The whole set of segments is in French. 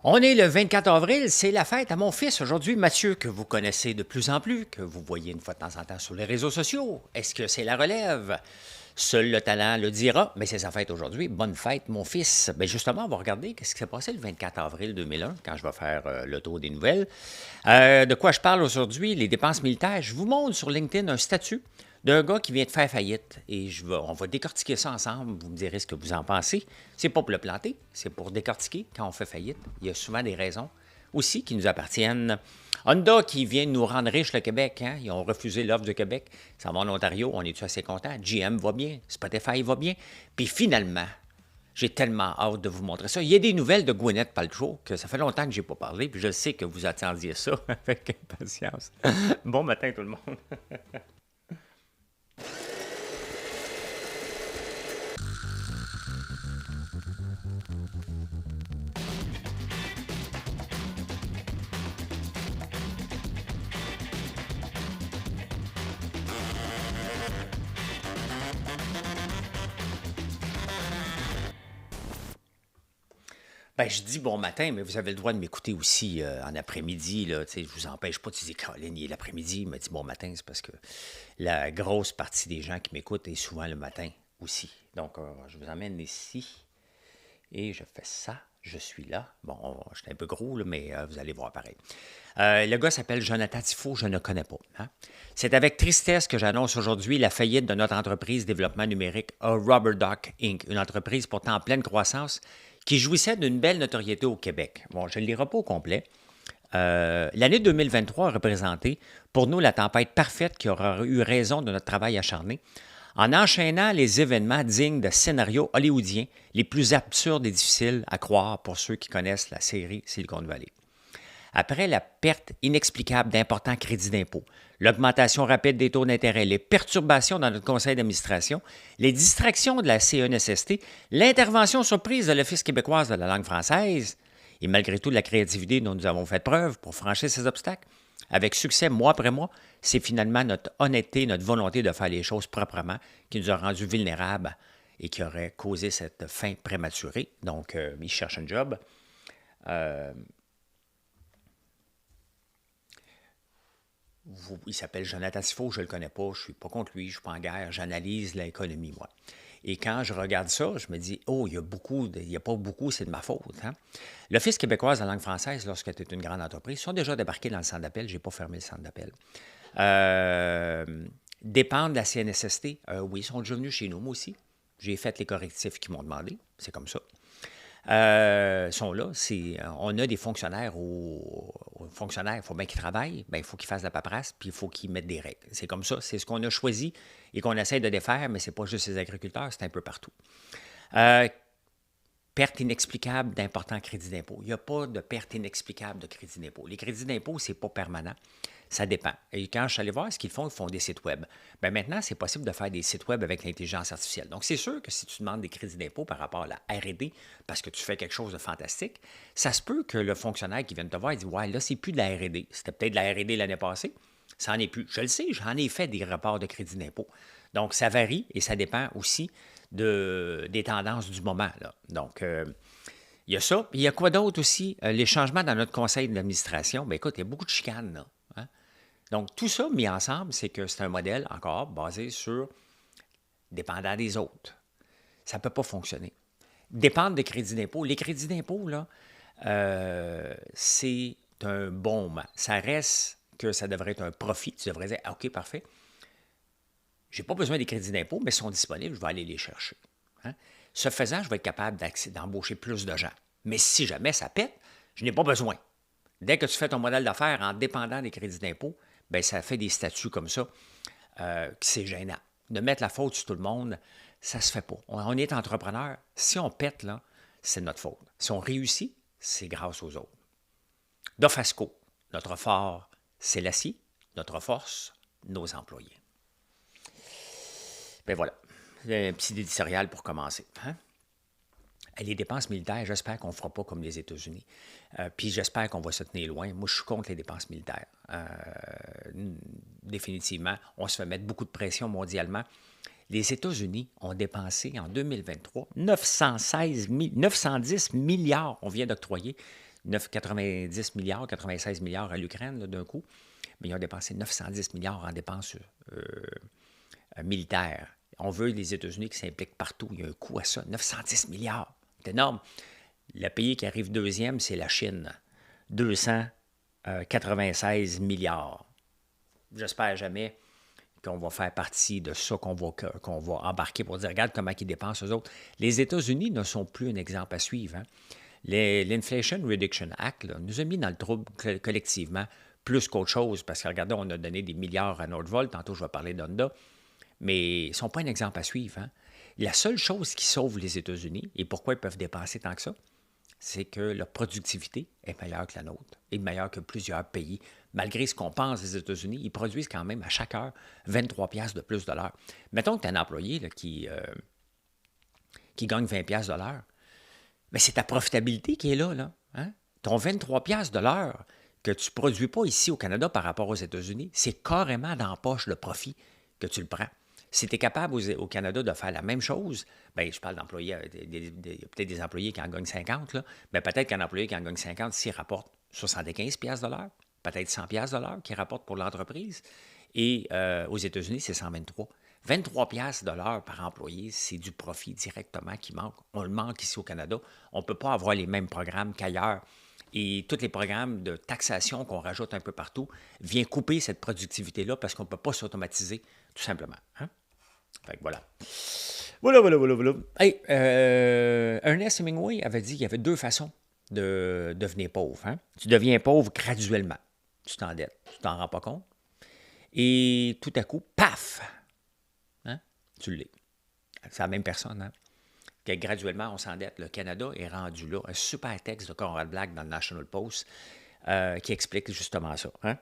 On est le 24 avril, c'est la fête à mon fils aujourd'hui, Mathieu, que vous connaissez de plus en plus, que vous voyez une fois de temps en temps sur les réseaux sociaux. Est-ce que c'est la relève? Seul le talent le dira, mais c'est sa fête aujourd'hui. Bonne fête, mon fils. Bien justement, on va regarder ce qui s'est passé le 24 avril 2001, quand je vais faire le tour des nouvelles. De quoi je parle aujourd'hui? Les dépenses militaires. Je vous montre sur LinkedIn un statut d'un gars qui vient de faire faillite. Et on va décortiquer ça ensemble. Vous me direz ce que vous en pensez. C'est pas pour le planter, c'est pour décortiquer quand on fait faillite. Il y a souvent des raisons aussi qui nous appartiennent. Honda qui vient de nous rendre riches le Québec. Hein? Ils ont refusé l'offre de Québec. Ça va en Ontario, on est-tu assez content? GM va bien, Spotify va bien. Puis finalement, j'ai tellement hâte de vous montrer ça. Il y a des nouvelles de Gwyneth Paltrow que ça fait longtemps que je n'ai pas parlé, puis je sais que vous attendiez ça avec impatience. Bon matin tout le monde. Ben, je dis bon matin, mais vous avez le droit de m'écouter aussi en après-midi. Là, je ne vous empêche pas de dire, Colin, il est l'après-midi. Il m'a dit bon matin, c'est parce que la grosse partie des gens qui m'écoutent est souvent le matin aussi. Donc, je vous emmène ici et je fais ça. Je suis là. Bon, je suis un peu gros, là, mais vous allez voir pareil. Le gars s'appelle Jonathan Tifo, je ne connais pas. Hein? C'est avec tristesse que j'annonce aujourd'hui la faillite de notre entreprise développement numérique, Rubberduck Inc., une entreprise pourtant en pleine croissance qui jouissait d'une belle notoriété au Québec. Bon, je ne le lirai pas au complet. L'année 2023 a représenté pour nous la tempête parfaite qui aura eu raison de notre travail acharné, en enchaînant les événements dignes de scénarios hollywoodiens les plus absurdes et difficiles à croire pour ceux qui connaissent la série Silicon Valley. Après la perte inexplicable d'importants crédits d'impôt, l'augmentation rapide des taux d'intérêt, les perturbations dans notre conseil d'administration, les distractions de la CNSST, l'intervention surprise de l'Office québécoise de la langue française, et malgré tout la créativité dont nous avons fait preuve pour franchir ces obstacles, avec succès mois après mois, c'est finalement notre honnêteté, notre volonté de faire les choses proprement qui nous a rendus vulnérables et qui aurait causé cette fin prématurée. Donc, il cherche un job. Il s'appelle Jonathan Tifo, je ne le connais pas, je ne suis pas contre lui, je ne suis pas en guerre, j'analyse l'économie, moi. Et quand je regarde ça, je me dis, oh, il n'y a pas beaucoup, c'est de ma faute. Hein? L'Office québécoise de la langue française, lorsque tu es une grande entreprise, sont déjà débarqués dans le centre d'appel, je n'ai pas fermé le centre d'appel. Dépendent de la CNSST, oui, ils sont déjà venus chez nous, moi aussi. J'ai fait les correctifs qu'ils m'ont demandé, c'est comme ça. Sont là. On a des fonctionnaires fonctionnaires, il faut bien qu'ils travaillent, bien, il faut qu'ils fassent de la paperasse, puis il faut qu'ils mettent des règles. C'est comme ça, c'est ce qu'on a choisi et qu'on essaie de défaire, mais ce n'est pas juste les agriculteurs, c'est un peu partout. Perte inexplicable d'importants crédits d'impôt. Il n'y a pas de perte inexplicable de crédits d'impôt. Les crédits d'impôt, ce n'est pas permanent. Ça dépend. Et quand je suis allé voir ce qu'ils font, ils font des sites web. Bien, maintenant, c'est possible de faire des sites web avec l'intelligence artificielle. Donc, c'est sûr que si tu demandes des crédits d'impôt par rapport à la R&D, parce que tu fais quelque chose de fantastique, ça se peut que le fonctionnaire qui vient de te voir, il dit « Ouais, là, c'est plus de la R&D. C'était peut-être de la R&D l'année passée. Ça n'en est plus. » Je le sais, j'en ai fait des rapports de crédit d'impôt. Donc, ça varie et ça dépend aussi des tendances du moment. Là. Donc, il y a ça. Puis il y a quoi d'autre aussi? Les changements dans notre conseil d'administration. Bien, écoute, il y a beaucoup de chicanes, là. Hein? Donc, tout ça mis ensemble, c'est que c'est un modèle, encore, basé sur dépendant des autres. Ça ne peut pas fonctionner. Dépendre des crédits d'impôt. Les crédits d'impôt, là, c'est un bon moment. Ça reste que ça devrait être un profit. Tu devrais dire, OK, parfait. Je n'ai pas besoin des crédits d'impôt, mais ils sont disponibles, je vais aller les chercher. Hein? Ce faisant, je vais être capable d'embaucher plus de gens. Mais si jamais ça pète, je n'ai pas besoin. Dès que tu fais ton modèle d'affaires en dépendant des crédits d'impôt, bien, ça fait des statuts comme ça, c'est gênant. De mettre la faute sur tout le monde, ça ne se fait pas. On est entrepreneur. Si on pète, là, c'est notre faute. Si on réussit, c'est grâce aux autres. Dofasco, notre fort, c'est l'acier. Notre force, nos employés. Ben voilà, un petit éditorial pour commencer. Hein? Les dépenses militaires, j'espère qu'on ne fera pas comme les États-Unis. Puis j'espère qu'on va se tenir loin. Moi, je suis contre les dépenses militaires. Définitivement, on se fait mettre beaucoup de pression mondialement. Les États-Unis ont dépensé en 2023 910 milliards, on vient d'octroyer, 90 milliards, 96 milliards à l'Ukraine d'un coup, mais ils ont dépensé 910 milliards en dépenses militaires. On veut les États-Unis qui s'impliquent partout. Il y a un coût à ça, 910 milliards. C'est énorme. Le pays qui arrive deuxième, c'est la Chine. 296 milliards. J'espère jamais qu'on va faire partie de ça, qu'on va embarquer pour dire, regarde comment ils dépensent eux autres. Les États-Unis ne sont plus un exemple à suivre. Hein. L'Inflation Reduction Act là, nous a mis dans le trouble collectivement plus qu'autre chose, parce que regardez, on a donné des milliards à Nordvolt, tantôt je vais parler d'Honda, mais ils ne sont pas un exemple à suivre. Hein. La seule chose qui sauve les États-Unis, et pourquoi ils peuvent dépenser tant que ça, c'est que leur productivité est meilleure que la nôtre, est meilleure que plusieurs pays. Malgré ce qu'on pense des États-Unis, ils produisent quand même à chaque heure 23 piastres de plus de l'heure. Mettons que tu as un employé là, qui gagne 20 piastres de l'heure. Mais c'est ta profitabilité qui est là. Hein? Ton 23 piastres de l'heure que tu ne produis pas ici au Canada par rapport aux États-Unis, c'est carrément dans la poche le profit que tu le prends. Si tu es capable au Canada de faire la même chose, bien, je parle d'employés, peut-être des employés qui en gagnent 50, là, bien, peut-être qu'un employé qui en gagne 50, s'il rapporte 75 piastres de l'heure, peut-être 100 piastres de l'heure qu'il rapporte pour l'entreprise. Et aux États-Unis, c'est 123. 23 piastres de l'heure par employé, c'est du profit directement qui manque. On le manque ici au Canada. On ne peut pas avoir les mêmes programmes qu'ailleurs. Et tous les programmes de taxation qu'on rajoute un peu partout viennent couper cette productivité-là parce qu'on ne peut pas s'automatiser, tout simplement. Hein? Fait que voilà. Voilà. Hey, Ernest Hemingway avait dit qu'il y avait deux façons de devenir pauvre. Hein? Tu deviens pauvre graduellement. Tu t'endettes. Tu t'en rends pas compte. Et tout à coup, paf! Hein? Tu l'es. C'est la même personne. Hein? Que graduellement, on s'endette. Le Canada est rendu là. Un super texte de Conrad Black dans le National Post qui explique justement ça. Hein?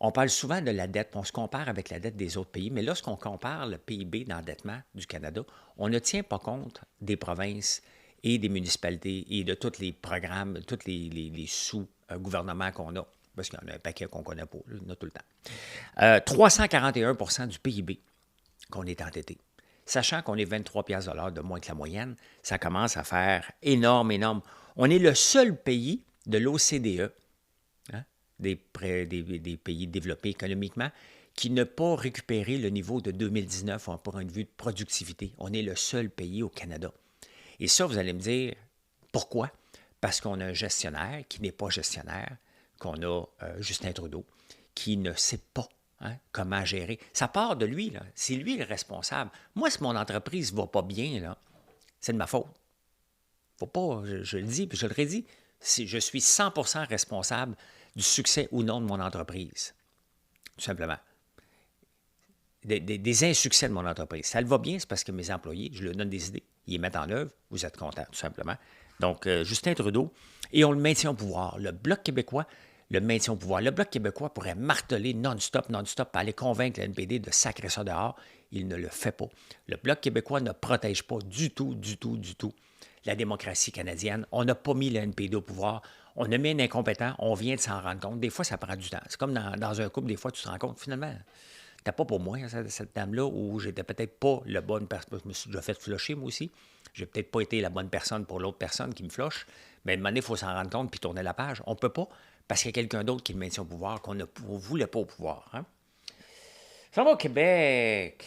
On parle souvent de la dette, on se compare avec la dette des autres pays, mais lorsqu'on compare le PIB d'endettement du Canada, on ne tient pas compte des provinces et des municipalités et de tous les programmes, tous les sous-gouvernements qu'on a, parce qu'il y en a un paquet qu'on ne connaît pas, il y en a tout le temps. 341 du PIB qu'on est endetté. Sachant qu'on est 23 piastres de l'heure de moins que la moyenne, ça commence à faire énorme. On est le seul pays de l'OCDE, hein, des pays développés économiquement, qui n'a pas récupéré le niveau de 2019 en point de vue de productivité. On est le seul pays au Canada. Et ça, vous allez me dire, pourquoi? Parce qu'on a un gestionnaire qui n'est pas gestionnaire, qu'on a Justin Trudeau, qui ne sait pas comment gérer. Ça part de lui, là. C'est lui le responsable. Moi, si mon entreprise ne va pas bien, là, c'est de ma faute. Faut pas, je le dis, puis je le redis, je suis 100% responsable du succès ou non de mon entreprise. Tout simplement. Des insuccès de mon entreprise. Ça le va bien, c'est parce que mes employés, je leur donne des idées, ils les mettent en œuvre, vous êtes contents, tout simplement. Donc, Justin Trudeau, et on le maintient au pouvoir. Le Bloc québécois le maintien au pouvoir. Le Bloc québécois pourrait marteler non-stop, pour aller convaincre le NPD de sacrer ça dehors. Il ne le fait pas. Le Bloc québécois ne protège pas du tout la démocratie canadienne. On n'a pas mis le NPD au pouvoir. On a mis un incompétent. On vient de s'en rendre compte. Des fois, ça prend du temps. C'est comme dans un couple, des fois, tu te rends compte, finalement, c'était pas pour moi, cette dame-là, ou j'étais peut-être pas la bonne personne. Je me suis déjà fait flusher, moi aussi. J'ai peut-être pas été la bonne personne pour l'autre personne qui me flush. Mais à un moment donné, il faut s'en rendre compte puis tourner la page. On ne peut pas, parce qu'il y a quelqu'un d'autre qui le maintient au pouvoir, qu'on ne voulait pas au pouvoir. Hein? Ça va au Québec.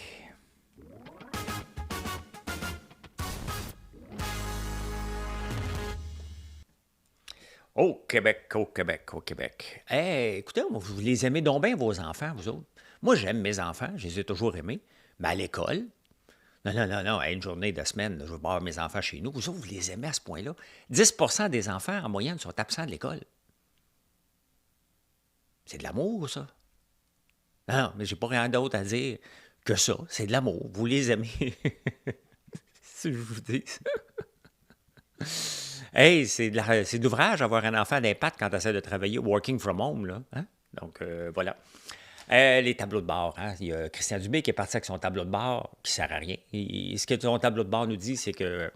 Au Québec. Hey, écoutez, vous les aimez donc bien, vos enfants, vous autres. Moi, j'aime mes enfants, je les ai toujours aimés. Mais à l'école, non, une journée de semaine, je veux voir mes enfants chez nous. Vous autres, vous les aimez à ce point-là. 10% des enfants, en moyenne, sont absents de l'école. C'est de l'amour, ça. Non, mais j'ai pas rien d'autre à dire que ça. C'est de l'amour. Vous les aimez. Si je vous dis ça. Hey, c'est de l'ouvrage avoir un enfant d'impact quand tu essaies de travailler working from home, là. Hein? Donc, voilà. Les tableaux de bord. Hein? Il y a Christian Dubé qui est parti avec son tableau de bord qui ne sert à rien. Ce que son tableau de bord nous dit, c'est qu'il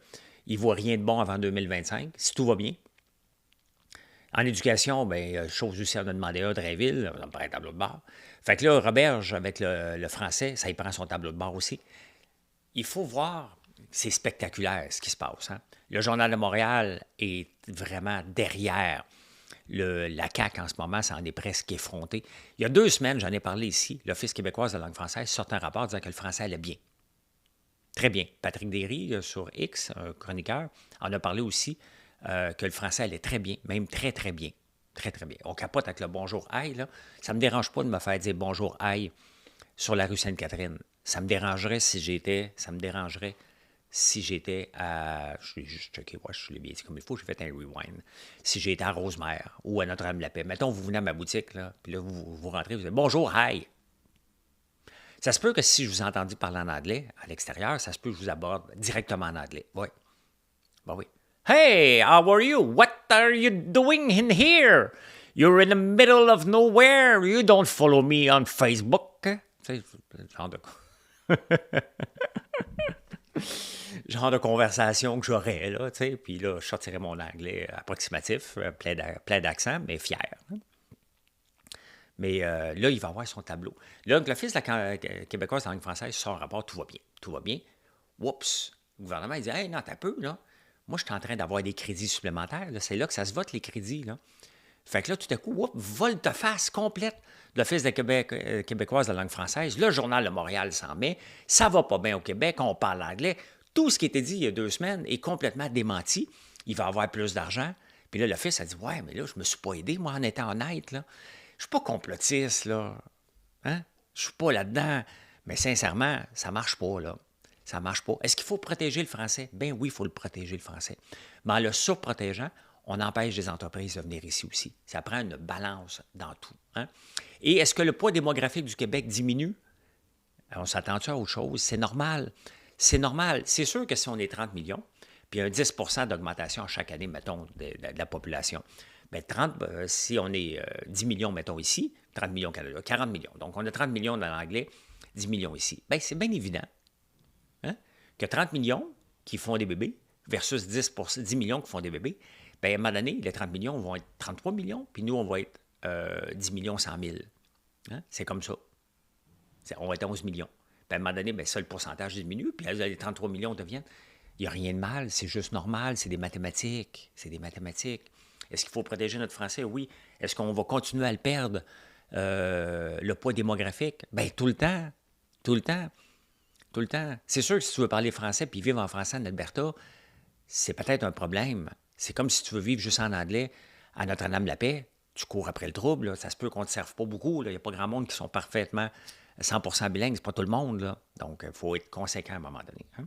ne voit rien de bon avant 2025, si tout va bien. En éducation, bien, chose aussi, on a demandé à Drainville, on prend un tableau de bord. Fait que là, Roberge, avec le français, ça y prend son tableau de bord aussi. Il faut voir c'est spectaculaire ce qui se passe. Hein? Le Journal de Montréal est vraiment derrière la CAQ en ce moment, ça en est presque effronté. Il y a 2 semaines, j'en ai parlé ici, l'Office québécois de la langue française sort un rapport disant que le français allait bien. Très bien. Patrick Derry, sur X, un chroniqueur, en a parlé aussi que le français allait très bien, même très, très bien. Très, très bien. On capote avec le bonjour aïe, là. Ça ne me dérange pas de me faire dire bonjour aïe sur la rue Sainte-Catherine. Ça me dérangerait si j'étais à... Je vais juste checker, ouais, je l'ai bien dit comme il faut, j'ai fait un rewind. Si j'étais à Rosemère ou à Notre-Dame-de-la-Paix. Mettons, vous venez à ma boutique, là, puis là, vous rentrez, vous dites bonjour, hi. Ça se peut que si je vous ai entendu parler en anglais à l'extérieur, ça se peut que je vous aborde directement en anglais. Oui. Ben oui. Hey, how are you? What are you doing in here? You're in the middle of nowhere. You don't follow me on Facebook. Tu sais, genre de... genre de conversation que j'aurais, là, tu sais. Puis là, je sortirais mon anglais approximatif, plein d'accent, mais fier. Mais là, il va avoir son tableau. Là, donc, l'Office de la québécoise de la langue française sort un rapport, tout va bien. Tout va bien. Oups! Le gouvernement, il dit, hey, non, t'as peu, là. Moi, je suis en train d'avoir des crédits supplémentaires. Là. C'est là que ça se vote, les crédits, là. Fait que là, tout à coup, volte-face complète de l'Office de québécoise de la langue française. Le Journal de Montréal s'en met. Ça va pas bien au Québec, on parle anglais. Tout ce qui était dit il y a 2 semaines est complètement démenti. Il va avoir plus d'argent. Puis là, l'Office a dit, ouais, mais là, je me suis pas aidé, moi, en étant honnête, là. Je suis pas complotiste, là. Hein? Je suis pas là-dedans. Mais sincèrement, ça marche pas, là. Ça marche pas. Est-ce qu'il faut protéger le français? Ben oui, il faut le protéger, le français. Mais en le surprotégeant, on empêche les entreprises de venir ici aussi. Ça prend une balance dans tout. Hein? Et est-ce que le poids démographique du Québec diminue? On s'attend-tu à autre chose? C'est normal. C'est normal. C'est sûr que si on est 30 millions, puis un 10 d'augmentation chaque année, mettons, de la population, bien, si on est 10 millions, mettons ici, 30 millions au Canada, 40 millions. Donc, on a 30 millions dans l'anglais, 10 millions ici. Bien, c'est bien évident hein, que 30 millions qui font des bébés versus 10 millions qui font des bébés, bien, à un moment donné, les 30 millions vont être 33 millions, puis nous, on va être 10 millions 100 000. Hein? C'est comme ça. On va être 11 millions. Puis à un moment donné, bien, ça, le pourcentage diminue, puis là, les 33 millions deviennent... Il n'y a rien de mal, c'est juste normal, c'est des mathématiques. C'est des mathématiques. Est-ce qu'il faut protéger notre français? Oui. Est-ce qu'on va continuer à le perdre, le poids démographique? Bien, tout le temps. Tout le temps. Tout le temps. C'est sûr que si tu veux parler français puis vivre en français en Alberta, c'est peut-être un problème. C'est comme si tu veux vivre juste en anglais à Notre-Dame-de-la-Paix. Tu cours après le trouble. Là. Ça se peut qu'on ne te serve pas beaucoup. Il n'y a pas grand monde qui sont parfaitement 100% bilingues. C'est pas tout le monde. Là. Donc, il faut être conséquent à un moment donné. Hein?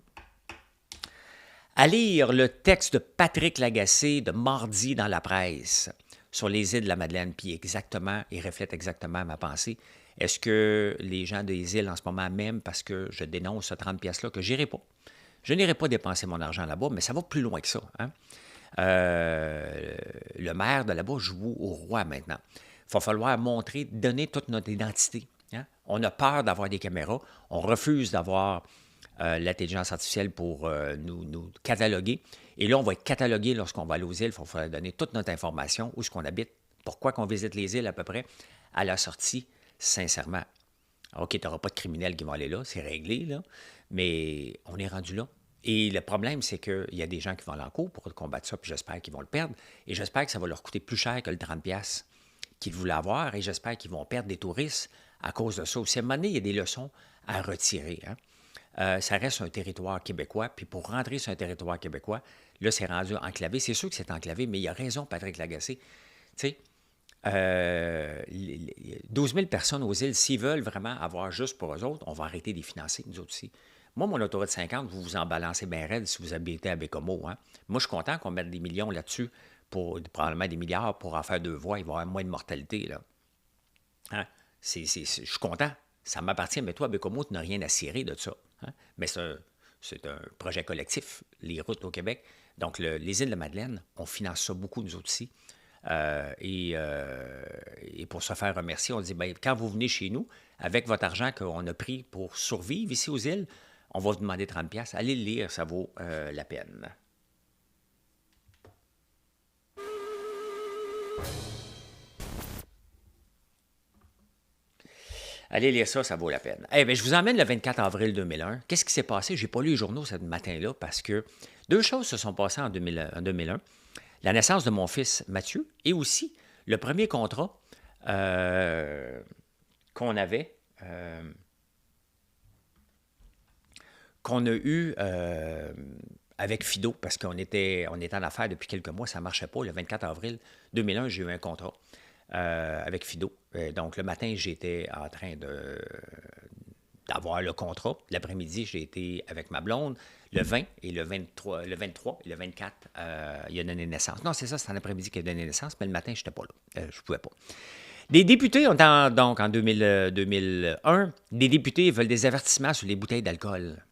À lire le texte de Patrick Lagacé de mardi dans la presse sur les îles de la Madeleine, puis exactement, il reflète exactement ma pensée. Est-ce que les gens des îles en ce moment m'aiment parce que je dénonce ce 30 pièces là que j'irai pas? Je n'irai pas dépenser mon argent là-bas, mais ça va plus loin que ça. Hein? Le maire de là-bas joue au roi maintenant. Il va falloir montrer, donner toute notre identité. Hein? On a peur d'avoir des caméras. On refuse d'avoir l'intelligence artificielle pour nous cataloguer. Et là, on va être catalogué lorsqu'on va aller aux îles. Il va falloir donner toute notre information, où est-ce qu'on habite, pourquoi qu'on visite les îles à peu près, à la sortie, sincèrement. OK, tu n'auras pas de criminels qui vont aller là, c'est réglé, là, mais on est rendu là. Et le problème, c'est qu'il y a des gens qui vont aller en cours pour combattre ça, puis j'espère qu'ils vont le perdre. Et j'espère que ça va leur coûter plus cher que le 30$ qu'ils voulaient avoir, et j'espère qu'ils vont perdre des touristes à cause de ça. Aussi, à un moment donné, il y a des leçons à retirer. Hein? Ça reste un territoire québécois, puis pour rentrer sur un territoire québécois, là, c'est rendu enclavé. C'est sûr que c'est enclavé, mais il a raison, Patrick Lagacé. Tu sais, 12 000 personnes aux îles, s'ils veulent vraiment avoir juste pour eux autres, on va arrêter de les financer, nous autres aussi. Moi, mon autoroute 50, vous vous en balancez bien raide si vous habitez à Bécomo. Hein? Moi, je suis content qu'on mette des millions là-dessus, probablement des milliards pour en faire 2 voies. Il va y avoir moins de mortalité. Là. Hein? Je suis content. Ça m'appartient, mais toi, à Bécomo, tu n'as rien à cirer de ça. Hein? Mais c'est un projet collectif, les routes au Québec. Donc, les îles de la Madeleine, on finance ça beaucoup, nous autres aussi. Et pour se faire remercier, on dit, bien, quand vous venez chez nous, avec votre argent qu'on a pris pour survivre ici aux îles, on va vous demander 30$. Allez le lire, ça vaut la peine. Allez lire ça, ça vaut la peine. Eh bien, je vous emmène le 24 avril 2001. Qu'est-ce qui s'est passé? Je n'ai pas lu les journaux ce matin-là parce que deux choses se sont passées en 2001. La naissance de mon fils Mathieu et aussi le premier contrat qu'on avait, qu'on a eu avec Fido, parce qu'on était en affaires depuis quelques mois, ça ne marchait pas. Le 24 avril 2001, j'ai eu un contrat avec Fido. Donc, le matin, j'étais en train d'avoir le contrat. L'après-midi, j'ai été avec ma blonde. Le 20 et le 23 et le 24, il a donné naissance. Non, c'est ça, c'est en après-midi qu'il a donné naissance, mais le matin, je n'étais pas là. Je ne pouvais pas. Les députés, donc en 2001, les députés veulent des avertissements sur les bouteilles d'alcool.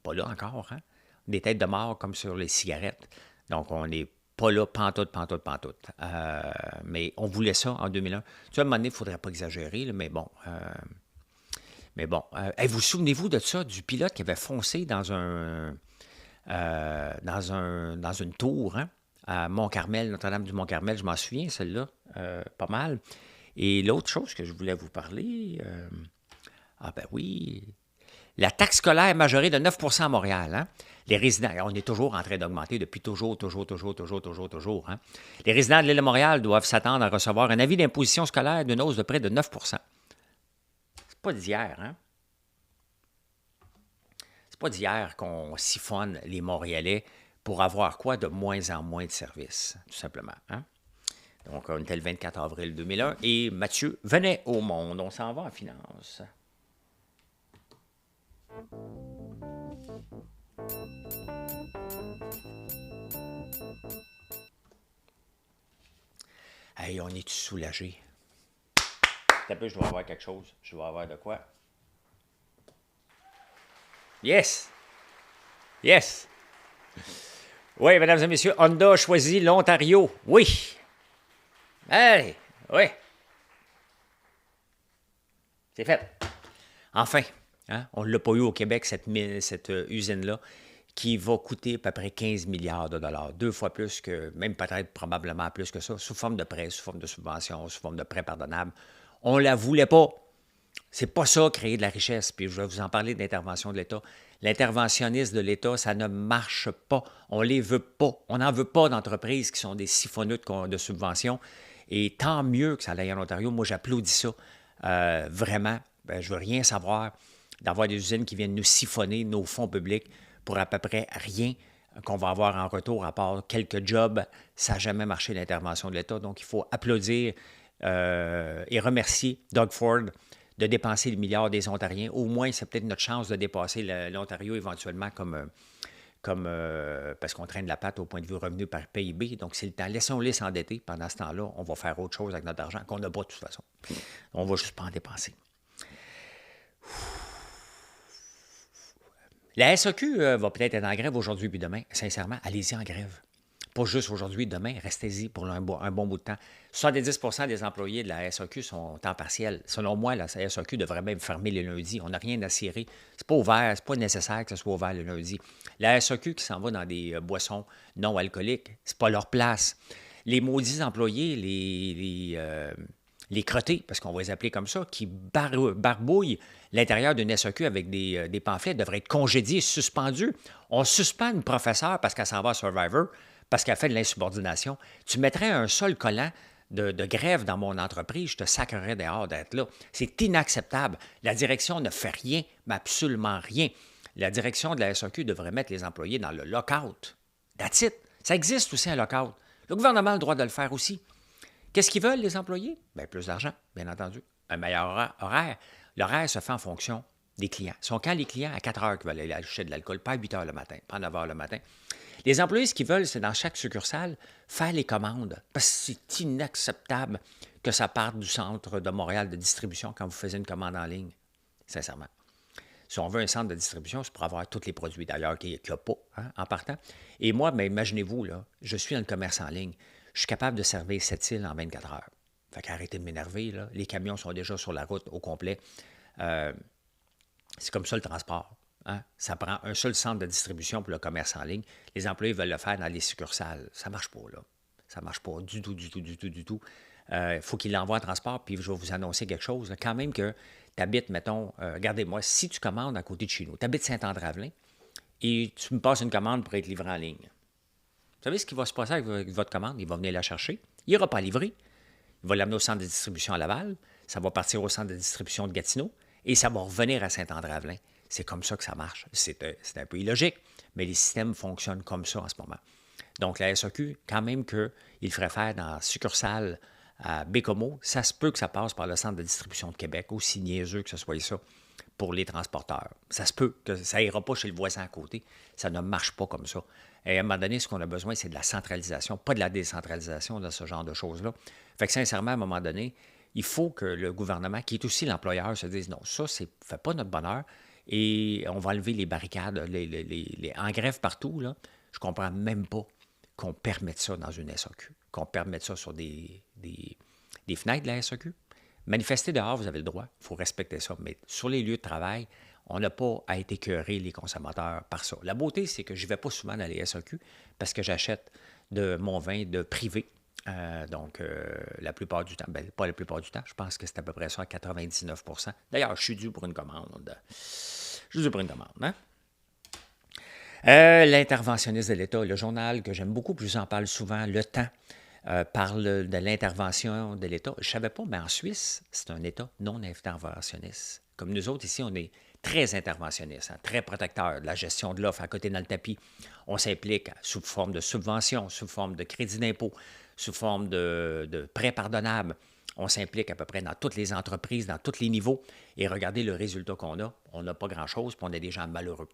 Pas là encore, hein? Des têtes de mort comme sur les cigarettes. Donc, on n'est pas là, pantoute. Mais on voulait ça en 2001. Tu vois, à un moment donné, il ne faudrait pas exagérer, là, mais bon. Vous souvenez-vous de ça, du pilote qui avait foncé dans une tour, hein, à Mont-Carmel, Notre-Dame-du-Mont-Carmel, je m'en souviens, celle-là, pas mal. Et l'autre chose que je voulais vous parler, oui, la taxe scolaire majorée de 9 % à Montréal. Hein? Les résidents, on est toujours en train d'augmenter depuis toujours. Hein? Les résidents de l'île de Montréal doivent s'attendre à recevoir un avis d'imposition scolaire d'une hausse de près de 9 %. C'est pas d'hier, hein? C'est pas d'hier qu'on siphonne les Montréalais pour avoir quoi? De moins en moins de services, tout simplement. Hein? Donc, on était le 24 avril 2001 et Mathieu venait au monde. On s'en va en finance. Hey, on est-tu soulagé? Un peu, je dois avoir quelque chose. Je dois avoir de quoi? Yes! Yes! Oui, mesdames et messieurs, Honda a choisi l'Ontario. Oui! Hey! Oui! C'est fait. Enfin! Hein? On ne l'a pas eu au Québec, cette usine-là, qui va coûter à peu près 15 milliards de dollars. 2 fois plus que, même peut-être probablement plus que ça, sous forme de prêt, sous forme de subvention, sous forme de prêt pardonnable. On ne la voulait pas. C'est pas ça, créer de la richesse. Puis je vais vous en parler d'intervention de l'État. L'interventionnisme de l'État, ça ne marche pas. On ne les veut pas. On n'en veut pas d'entreprises qui sont des siphonneux de subventions. Et tant mieux que ça aille en Ontario. Moi, j'applaudis ça. Vraiment, je veux rien savoir d'avoir des usines qui viennent nous siphonner nos fonds publics pour à peu près rien qu'on va avoir en retour, à part quelques jobs. Ça n'a jamais marché, l'intervention de l'État. Donc, il faut applaudir et remercier Doug Ford de dépenser les milliards des Ontariens. Au moins, c'est peut-être notre chance de dépasser l'Ontario éventuellement parce qu'on traîne la patte au point de vue revenu par PIB. Donc, c'est le temps. Laissons-les s'endetter. Pendant ce temps-là, on va faire autre chose avec notre argent qu'on n'a pas de toute façon. On ne va juste pas en dépenser. La SAQ va peut-être être en grève aujourd'hui puis demain. Sincèrement, allez-y en grève. Pas juste aujourd'hui, demain, restez-y pour un bon bout de temps. 70 % des employés de la SAQ sont en temps partiel. Selon moi, la SAQ devrait même fermer les lundis. On n'a rien à cirer. C'est pas ouvert, c'est pas nécessaire que ce soit ouvert le lundi. La SAQ qui s'en va dans des boissons non alcooliques, c'est pas leur place. Les maudits employés, les crottés, parce qu'on va les appeler comme ça, qui barbouillent l'intérieur d'une SAQ avec des pamphlets, devraient être congédiés, suspendus. On suspend une professeure parce qu'elle s'en va à Survivor, parce qu'elle fait de l'insubordination. Tu mettrais un seul collant de grève dans mon entreprise, je te sacrerais dehors d'être là. C'est inacceptable. La direction ne fait rien, mais absolument rien. La direction de la SAQ devrait mettre les employés dans le lock-out. That's it. Ça existe aussi un lock-out. Le gouvernement a le droit de le faire aussi. Qu'est-ce qu'ils veulent, les employés? Bien, plus d'argent, bien entendu. Un meilleur horaire. L'horaire se fait en fonction des clients. Ce sont quand les clients à 4 heures qui veulent aller acheter de l'alcool, pas à 8 heures le matin, pas à 9 heures le matin. Les employés, ce qu'ils veulent, c'est dans chaque succursale, faire les commandes. Parce que c'est inacceptable que ça parte du centre de Montréal de distribution quand vous faites une commande en ligne. Sincèrement. Si on veut un centre de distribution, c'est pour avoir tous les produits d'ailleurs qu'il n'y a pas, hein, en partant. Et moi, mais imaginez-vous, là, je suis dans le commerce en ligne. Je suis capable de servir 7 îles en 24 heures. Fait qu'arrêtez de m'énerver, là. Les camions sont déjà sur la route au complet. C'est comme ça le transport. Hein? Ça prend un seul centre de distribution pour le commerce en ligne. Les employés veulent le faire dans les succursales. Ça ne marche pas, là. Ça ne marche pas du tout. Il faut qu'il l'envoie en transport, puis je vais vous annoncer quelque chose. Là. Quand même que tu habites, mettons, regardez-moi, si tu commandes à côté de chez nous, tu habites Saint-André-Avelin et tu me passes une commande pour être livré en ligne. Vous savez ce qui va se passer avec votre commande? Il va venir la chercher. Il n'ira pas livrer. Il va l'amener au centre de distribution à Laval. Ça va partir au centre de distribution de Gatineau et ça va revenir à Saint-André-Avelin. C'est comme ça que ça marche. C'est un peu illogique, mais les systèmes fonctionnent comme ça en ce moment. Donc, la SAQ, quand même qu'il ferait faire dans la succursale à Bécomo, ça se peut que ça passe par le centre de distribution de Québec, aussi niaiseux que ce soit ça, pour les transporteurs. Ça se peut que ça n'ira pas chez le voisin à côté. Ça ne marche pas comme ça. Et à un moment donné, ce qu'on a besoin, c'est de la centralisation, pas de la décentralisation de ce genre de choses-là. Fait que sincèrement, à un moment donné, il faut que le gouvernement, qui est aussi l'employeur, se dise non, ça, ne fait pas notre bonheur et on va enlever les barricades, les en grève partout. Là. Je ne comprends même pas qu'on permette ça dans une SAQ, qu'on permette ça sur des fenêtres de la SAQ. Manifester dehors, vous avez le droit, il faut respecter ça. Mais sur les lieux de travail, on n'a pas à être écœurer les consommateurs par ça. La beauté, c'est que je ne vais pas souvent dans les SAQ parce que j'achète de mon vin de privé. Donc, la plupart du temps, ben, pas la plupart du temps, je pense que c'est à peu près ça à 99 %. D'ailleurs, je suis dû pour une commande. Je suis dû pour une commande, hein? L'interventionniste de l'État, le journal que j'aime beaucoup, puis je vous en parle souvent, Le Temps, parle de l'intervention de l'État. Je ne savais pas, mais en Suisse, c'est un État non interventionniste. Comme nous autres ici, on est très interventionniste, hein, très protecteur de la gestion de l'offre à côté dans le tapis. On s'implique sous forme de subventions, sous forme de crédit d'impôt, sous forme de prêts pardonnables. On s'implique à peu près dans toutes les entreprises, dans tous les niveaux. Et regardez le résultat qu'on a. On n'a pas grand-chose, puis on a des gens malheureux.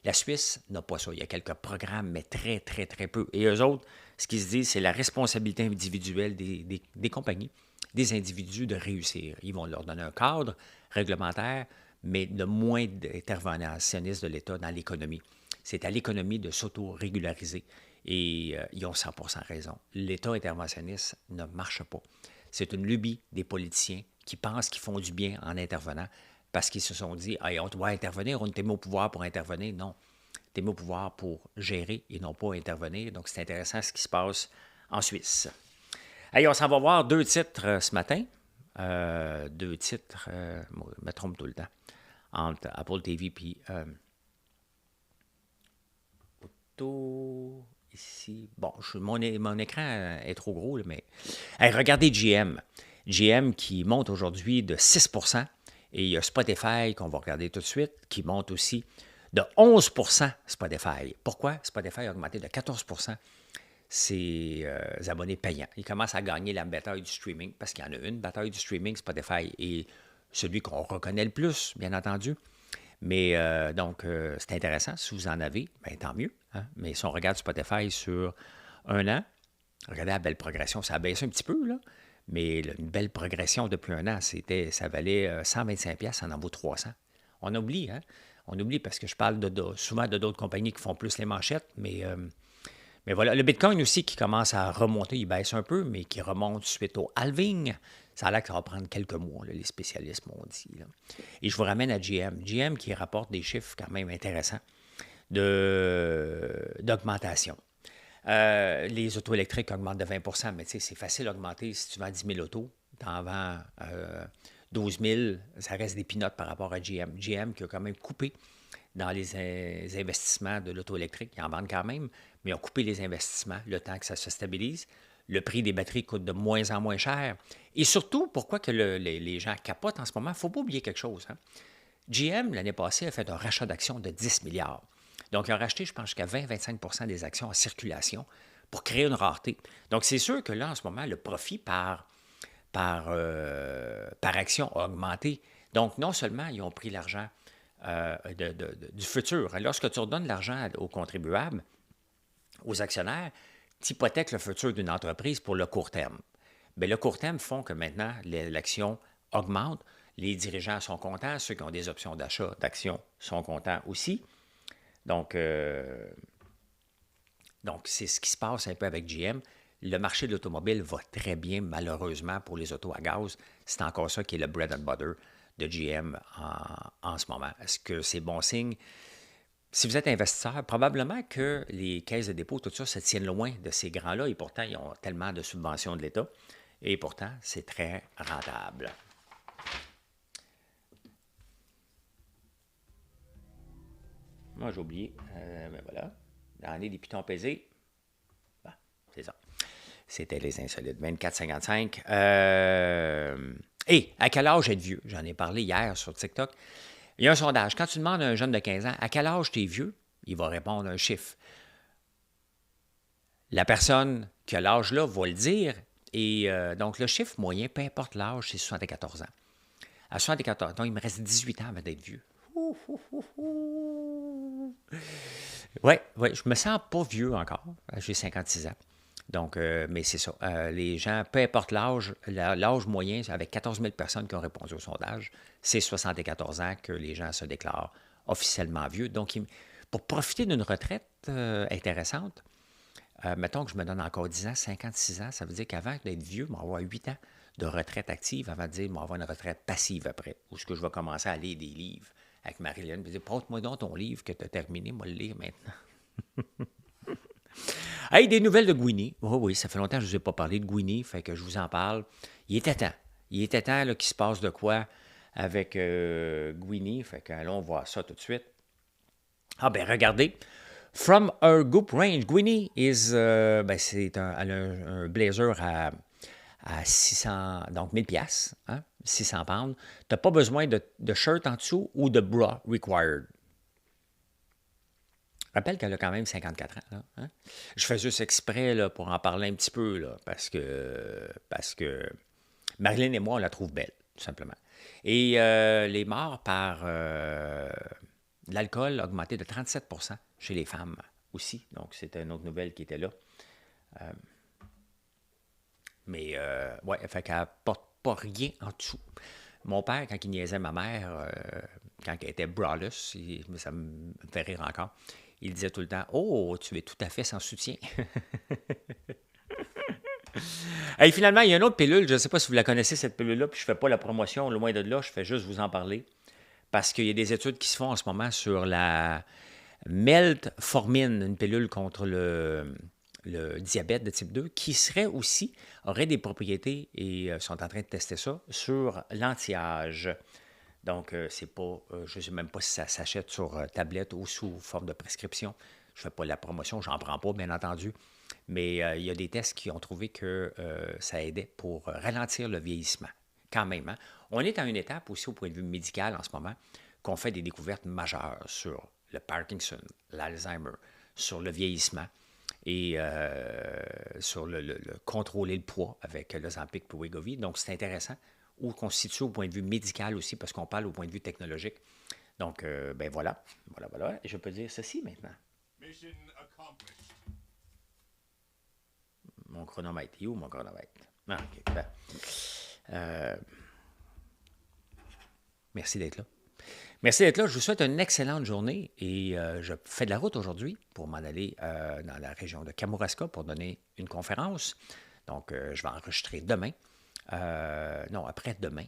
La Suisse n'a pas ça. Il y a quelques programmes, mais très, très, très peu. Et eux autres, ce qu'ils se disent, c'est la responsabilité individuelle des compagnies, des individus de réussir. Ils vont leur donner un cadre réglementaire, mais de moins d'interventionnistes de l'État dans l'économie. C'est à l'économie de s'auto-régulariser. Et ils ont 100 % raison. L'État interventionniste ne marche pas. C'est une lubie des politiciens qui pensent qu'ils font du bien en intervenant parce qu'ils se sont dit hey, on doit intervenir, on est mis au pouvoir pour intervenir. Non, tu es mis au pouvoir pour gérer et non pas intervenir. Donc, c'est intéressant ce qui se passe en Suisse. Hey, on s'en va voir 2 titres ce matin. 2 titres, je me trompe tout le temps, entre Apple TV et Auto. Ici, bon, mon écran est trop gros, là, mais hey, regardez GM. GM qui monte aujourd'hui de 6 % et il y a Spotify qu'on va regarder tout de suite qui monte aussi de 11 % Spotify. Pourquoi? Spotify a augmenté de 14 % ses abonnés payants. Il commence à gagner la bataille du streaming parce qu'il y en a une bataille du streaming. Spotify est celui qu'on reconnaît le plus, bien entendu. Mais donc, c'est intéressant. Si vous en avez, bien, tant mieux. Hein? Mais si on regarde Spotify sur un an, regardez la belle progression. Ça a baissé un petit peu, là. Mais une belle progression depuis un an, ça valait 125$, ça en vaut 300. On oublie, hein? On oublie parce que je parle souvent de d'autres compagnies qui font plus les manchettes, mais voilà. Le Bitcoin aussi qui commence à remonter, il baisse un peu, mais qui remonte suite au halving. Ça a l'air que ça va prendre quelques mois, là, les spécialistes m'ont dit. Là. Et je vous ramène à GM. GM qui rapporte des chiffres quand même intéressants d'augmentation. Les autos électriques augmentent de 20 %, mais tu sais, c'est facile d'augmenter si tu vends 10 000 autos. Tu en vends 12 000, ça reste des peanuts par rapport à GM. GM qui a quand même coupé dans les investissements de l'auto électrique. Ils en vendent quand même, mais ils ont coupé les investissements le temps que ça se stabilise. Le prix des batteries coûte de moins en moins cher. Et surtout, pourquoi que les gens capotent en ce moment? Il ne faut pas oublier quelque chose. Hein? GM, l'année passée, a fait un rachat d'actions de 10 milliards. Donc, ils ont racheté, je pense, jusqu'à 20-25 % des actions en circulation pour créer une rareté. Donc, c'est sûr que là, en ce moment, le profit par action a augmenté. Donc, non seulement ils ont pris l'argent du futur. Lorsque tu redonnes l'argent aux contribuables, aux actionnaires, tu hypothèques le futur d'une entreprise pour le court terme. Bien, le court terme font que maintenant, l'action augmente, les dirigeants sont contents, ceux qui ont des options d'achat d'actions sont contents aussi. Donc, c'est ce qui se passe un peu avec GM. Le marché de l'automobile va très bien, malheureusement, pour les autos à gaz. C'est encore ça qui est le bread and butter de GM en ce moment. Est-ce que c'est bon signe? Si vous êtes investisseur, probablement que les caisses de dépôt, tout ça, se tiennent loin de ces grands-là et pourtant, ils ont tellement de subventions de l'État. Et pourtant, c'est très rentable. Moi, j'ai oublié. Mais voilà. L'année des pitons pesés. Bon, c'est ça. C'était les insolites. 24,55. Et à quel âge êtes vieux? J'en ai parlé hier sur TikTok. Il y a un sondage. Quand tu demandes à un jeune de 15 ans à quel âge tu es vieux, il va répondre un chiffre. La personne qui a l'âge là va le dire. Et donc, le chiffre moyen, peu importe l'âge, c'est 74 ans. À 74 ans, donc il me reste 18 ans avant d'être vieux. Oui, je me sens pas vieux encore. J'ai 56 ans. Donc, mais c'est ça. Les gens, peu importe l'âge, l'âge moyen, avec 14 000 personnes qui ont répondu au sondage, c'est 74 ans que les gens se déclarent officiellement vieux. Donc, pour profiter d'une retraite intéressante, mettons que je me donne encore 10 ans, 56 ans, ça veut dire qu'avant d'être vieux, je vais avoir 8 ans de retraite active avant de dire que je vais avoir une retraite passive après, où ce que je vais commencer à lire des livres avec Marilyn. Je vais dire, porte-moi donc ton livre que tu as terminé, moi le lire maintenant. Hey, des nouvelles de Gwynny. Oh oui, ça fait longtemps que je ne vous ai pas parlé de Gwynny, fait que je vous en parle. Il était temps. Il était temps qu'il se passe de quoi avec Gwynny, fait que allons voir ça tout de suite. Ah ben regardez. From her Goop range, Gwynny is, c'est elle a un blazer à 600, donc 1000 pièces, hein, 600 pounds. Tu n'as pas besoin de shirt en dessous ou de bra required. Rappelle qu'elle a quand même 54 ans. Là, hein? Je fais juste exprès là, pour en parler un petit peu, là, parce que Marilyn et moi, on la trouve belle, tout simplement. Et les morts par l'alcool a augmenté de 37 chez les femmes aussi. Donc, c'était une autre nouvelle qui était là. Ouais, fait qu'elle porte pas rien en dessous. Mon père, quand il niaisait ma mère, quand elle était braless, ça me fait rire encore, il disait tout le temps « Oh, tu es tout à fait sans soutien. » Et finalement, il y a une autre pilule, je ne sais pas si vous la connaissez, cette pilule-là, puis je ne fais pas la promotion, loin de là, je fais juste vous en parler, parce qu'il y a des études qui se font en ce moment sur la Metformine, une pilule contre le diabète de type 2, qui aurait des propriétés, et sont en train de tester ça, sur l'anti-âge. Donc, c'est pas, je ne sais même pas si ça s'achète sur tablette ou sous forme de prescription. Je ne fais pas la promotion, j'en prends pas, bien entendu. Mais il y a des tests qui ont trouvé que ça aidait pour ralentir le vieillissement. Quand même, hein? On est à une étape aussi au point de vue médical en ce moment qu'on fait des découvertes majeures sur le Parkinson, l'Alzheimer, sur le vieillissement et sur le contrôler le poids avec le Ozempic et Wegovy. Donc, c'est intéressant. Ou qu'on se situe au point de vue médical aussi, parce qu'on parle au point de vue technologique. Donc, ben voilà. Et je peux dire ceci maintenant. Mission accomplished. Mon chronomètre. Il est où, mon chronomètre? Ah, OK. Merci d'être là. Merci d'être là. Je vous souhaite une excellente journée et je fais de la route aujourd'hui pour m'en aller dans la région de Kamouraska pour donner une conférence. Donc, je vais enregistrer demain. Non, après-demain.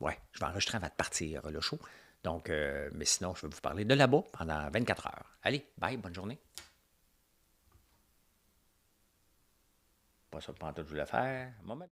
Ouais, je vais enregistrer avant de partir le show. Donc, mais sinon, je vais vous parler de là-bas pendant 24 heures. Allez, bye, bonne journée. Pas ça pendant tout, je voulais faire. Moment.